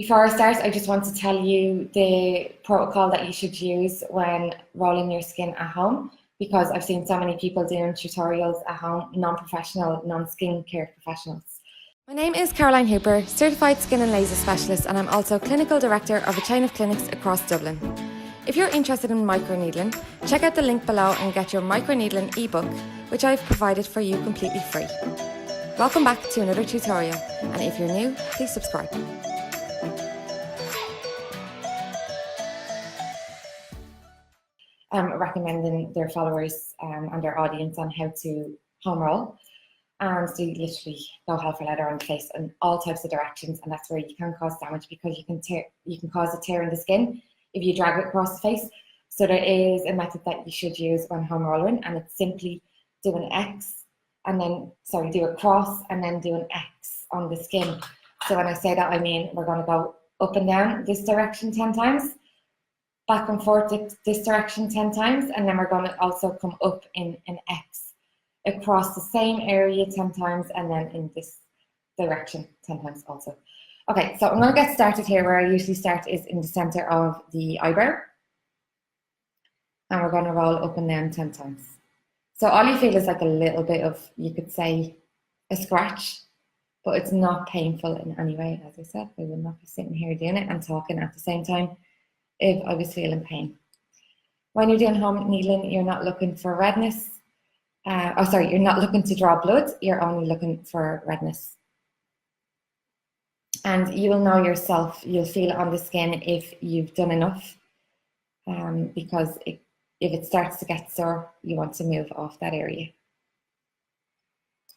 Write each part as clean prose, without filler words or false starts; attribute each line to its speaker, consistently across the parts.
Speaker 1: Before I start, I just want to tell you the protocol that you should use when rolling your skin at home, because I've seen so many people doing tutorials at home, non-professional, non-skincare professionals. My name is Caroline Hooper, Certified Skin and Laser Specialist, and I'm also Clinical Director of a chain of clinics across Dublin. If you're interested in microneedling, check out the link below and get your microneedling ebook, which I've provided for you completely free. Welcome back to another tutorial, and if you're new, please subscribe. Recommending their followers and their audience on how to home roll. So you literally go hell for leather on the face in all types of directions, and that's where you can cause damage, because you can cause a tear in the skin if you drag it across the face. So there is a method that you should use when home rolling, and it's simply do an X and then, do a cross and then do an X on the skin. So when I say that, I mean we're going to go up and down this direction 10 times, back and forth this direction 10 times, and then we're going to also come up in an X across the same area 10 times, and then in this direction 10 times also. Okay, so I'm going to get started here. Where I usually start is in the center of the eyebrow, and we're going to roll up and down 10 times. So all you feel is like a little bit of, you could say, a scratch, but it's not painful in any way. As I said, I will not be sitting here doing it and talking at the same time if I was feeling pain. When you're doing home needling, you're not looking for redness. You're not looking to draw blood, you're only looking for redness. And you will know yourself, you'll feel it on the skin if you've done enough, because if it starts to get sore, you want to move off that area.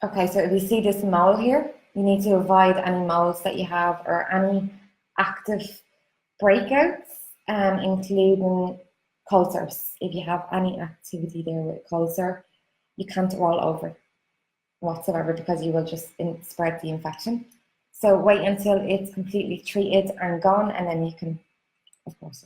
Speaker 1: Okay, so if you see this mole here, you need to avoid any moles that you have or any active breakouts, including cold sores. If you have any activity there with cold sore, you can't roll over whatsoever, because you will just spread the infection. So wait until it's completely treated and gone, and then you can, of course,